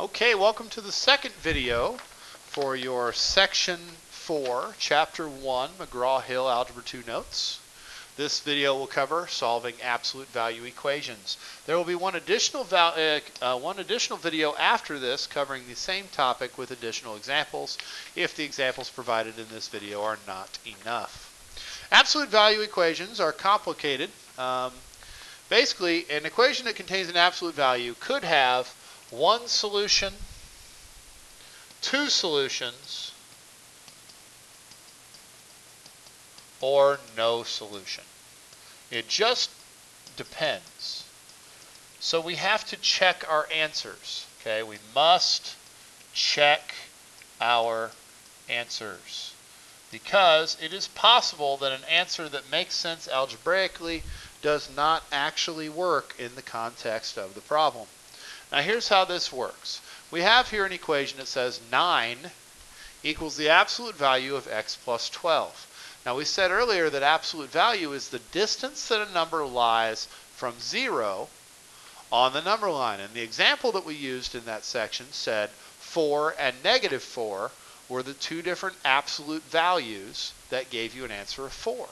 Okay, welcome to the second video for your Section 4, Chapter 1, McGraw-Hill Algebra 2 Notes. This video will cover solving absolute value equations. There will be one additional video after this covering the same topic with additional examples if the examples provided in this video are not enough. Absolute value equations are complicated. Basically, an equation that contains an absolute value could have one solution, two solutions, or no solution. It just depends. So we have to check our answers. Okay, we must check our answers because it is possible that an answer that makes sense algebraically does not actually work in the context of the problem. Now here's how this works. We have here an equation that says 9 equals the absolute value of x plus 12. Now we said earlier that absolute value is the distance that a number lies from 0 on the number line. And the example that we used in that section said 4 and negative 4 were the two different absolute values that gave you an answer of 4.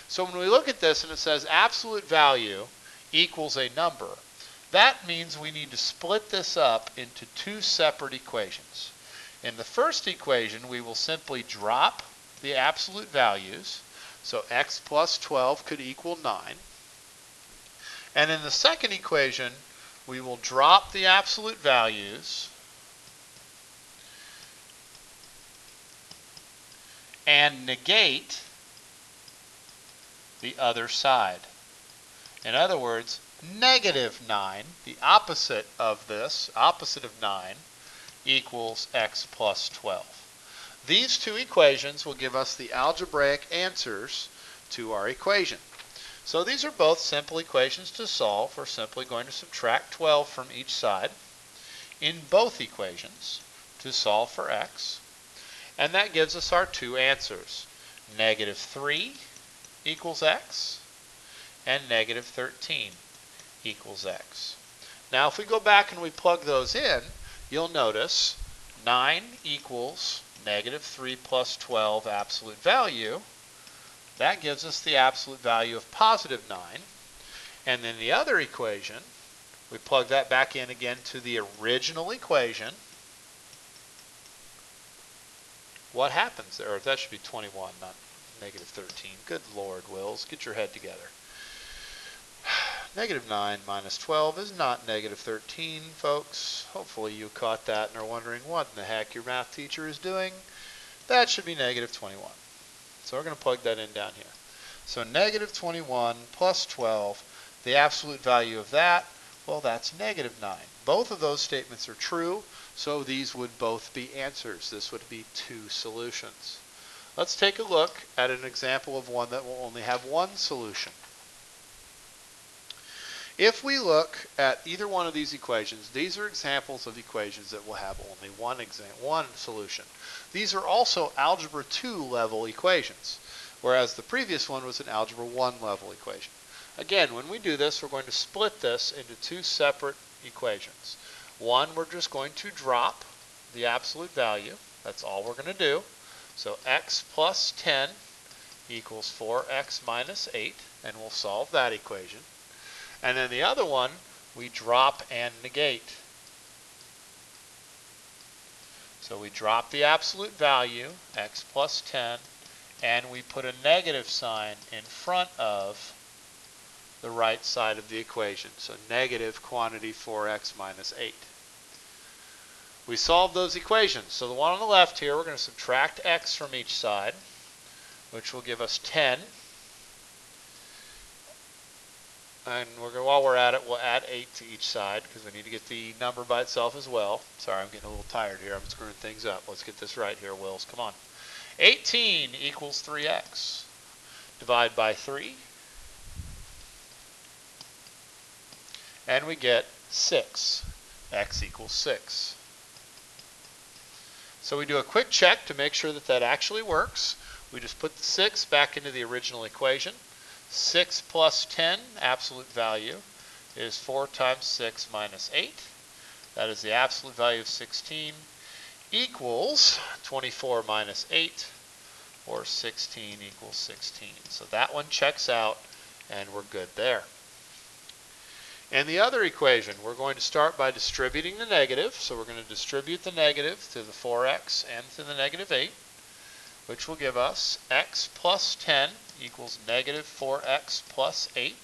So when we look at this and it says absolute value equals a number, that means we need to split this up into two separate equations. In the first equation, we will simply drop the absolute values. So x plus 12 could equal 9. And in the second equation, we will drop the absolute values and negate the other side. In other words, negative 9, the opposite of this, opposite of 9, equals x plus 12. These two equations will give us the algebraic answers to our equation. So these are both simple equations to solve. We're simply going to subtract 12 from each side in both equations to solve for x. And that gives us our two answers. Negative 3 equals x, and negative 13 equals x. Now if we go back and we plug those in, you'll notice 9 equals negative 3 plus 12 absolute value. That gives us the absolute value of positive 9. And then the other equation, we plug that back in again to the original equation. What happens there? Or that should be 21, not negative 13. Good Lord, Wills, get your head together. Negative 9 minus 12 is not negative 13, folks. Hopefully you caught that and are wondering what in the heck your math teacher is doing. That should be negative 21. So we're going to plug that in down here. So negative 21 plus 12, the absolute value of that, well, that's negative 9. Both of those statements are true, so these would both be answers. This would be two solutions. Let's take a look at an example of one that will only have one solution. If we look at either one of these equations, these are examples of equations that will have only one solution. These are also Algebra 2 level equations, whereas the previous one was an Algebra 1 level equation. Again, when we do this, we're going to split this into two separate equations. One, we're just going to drop the absolute value. That's all we're going to do. So x plus 10 equals 4x minus 8, and we'll solve that equation. And then the other one, we drop and negate. So we drop the absolute value, x plus 10, and we put a negative sign in front of the right side of the equation. So negative quantity 4x minus 8. We solve those equations. So the one on the left here, we're going to subtract x from each side, which will give us 10. And while we're at it, we'll add 8 to each side because we need to get the number by itself as well. Sorry, I'm getting a little tired here. I'm screwing things up. Let's get this right here, Wills. Come on. 18 equals 3x. Divide by 3. And we get 6. X equals 6. So we do a quick check to make sure that that actually works. We just put the 6 back into the original equation. 6 plus 10, absolute value, is 4 times 6 minus 8. that is the absolute value of 16, equals 24 minus 8, or 16 equals 16. So that one checks out, and we're good there. And the other equation, we're going to start by distributing the negative. So we're going to distribute the negative to the 4x and to the negative 8, which will give us x plus 10 equals negative 4x plus 8.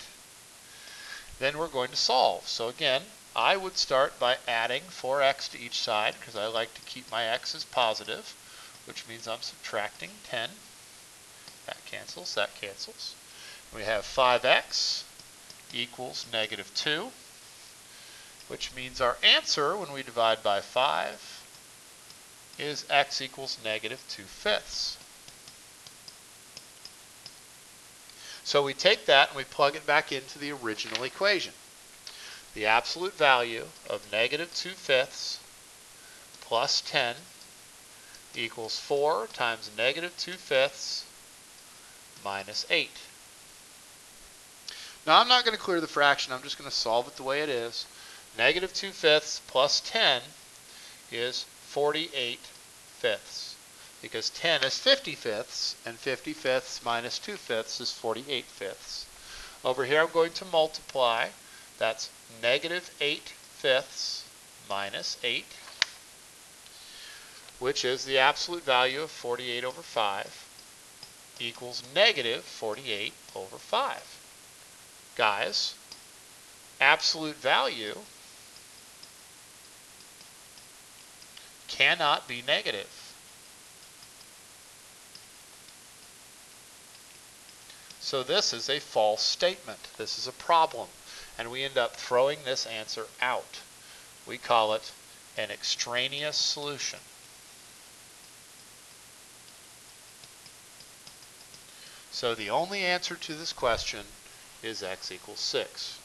Then we're going to solve. So again, I would start by adding 4x to each side because I like to keep my x's positive, which means I'm subtracting 10. That cancels, that cancels. We have 5x equals negative 2, which means our answer when we divide by 5 is x equals negative 2/5. So we take that and we plug it back into the original equation. The absolute value of negative 2/5 plus 10 equals 4 times negative 2/5 minus 8. Now I'm not going to clear the fraction, I'm just going to solve it the way it is. Negative 2/5 plus 10 is 48/5, because 10 is 50/5, and 50/5 minus 2/5 is 48/5. Over here I'm going to multiply. That's negative 8/5 minus 8, which is the absolute value of 48 over 5, equals negative 48 over 5. Guys, absolute value cannot be negative. So this is a false statement. This is a problem. And we end up throwing this answer out. We call it an extraneous solution. So the only answer to this question is x equals 6.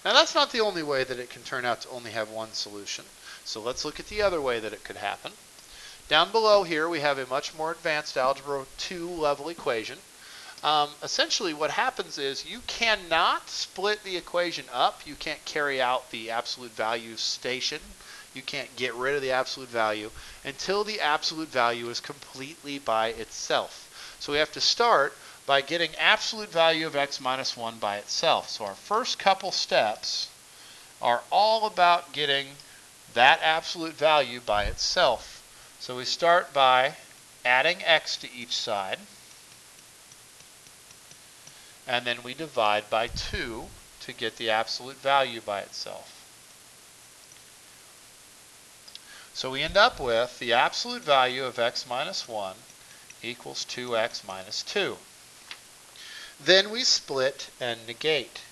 Now that's not the only way that it can turn out to only have one solution. So let's look at the other way that it could happen. Down below here we have a much more advanced Algebra 2 level equation. Essentially what happens is you cannot split the equation up. You can't carry out the absolute value station. You can't get rid of the absolute value until the absolute value is completely by itself. So we have to start by getting absolute value of x minus 1 by itself. So our first couple steps are all about getting that absolute value by itself. So we start by adding x to each side, and then we divide by 2 to get the absolute value by itself. So we end up with the absolute value of x minus 1 equals 2x minus 2. Then we split and negate.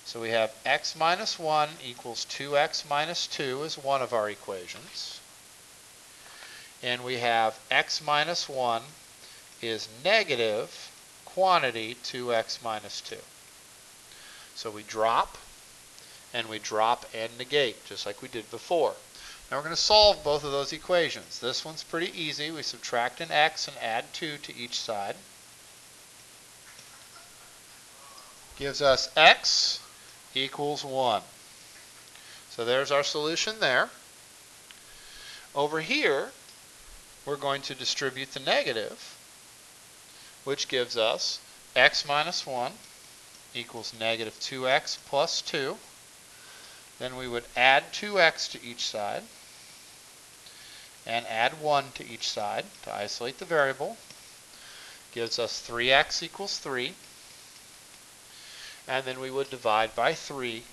So we have x minus 1 equals 2x minus 2 is one of our equations. And we have x minus 1 is negative quantity 2x minus 2. So we drop and negate, just like we did before. Now we're going to solve both of those equations. This one's pretty easy. We subtract an x and add 2 to each side. Gives us x equals 1. So there's our solution there. Over here, we're going to distribute the negative, which gives us x minus 1 equals negative 2x plus 2. Then we would add 2x to each side and add 1 to each side to isolate the variable. Gives us 3x equals 3. And then we would divide by 3,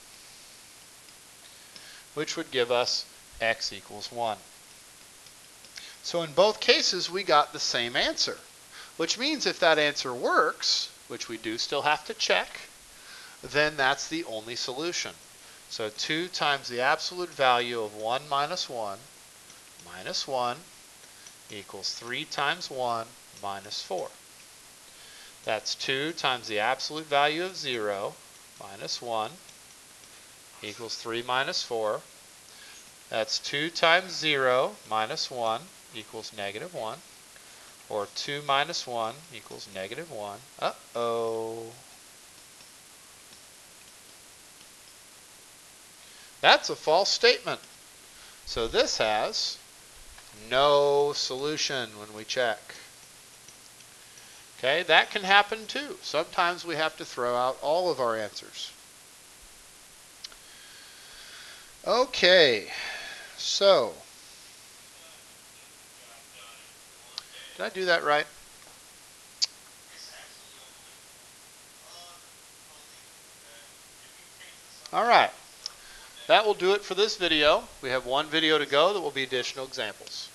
which would give us x equals 1. So in both cases, we got the same answer, which means if that answer works, which we do still have to check, then that's the only solution. So 2 times the absolute value of 1 minus 1 equals 3 times 1 minus 4. That's 2 times the absolute value of 0 minus 1 equals 3 minus 4. That's 2 times 0 minus 1 equals negative 1. Or 2 minus 1 equals negative 1. Uh-oh. That's a false statement. So this has no solution when we check. Okay, that can happen too. Sometimes we have to throw out all of our answers. Okay, so did I do that right? All right, that will do it for this video. We have one video to go that will be additional examples.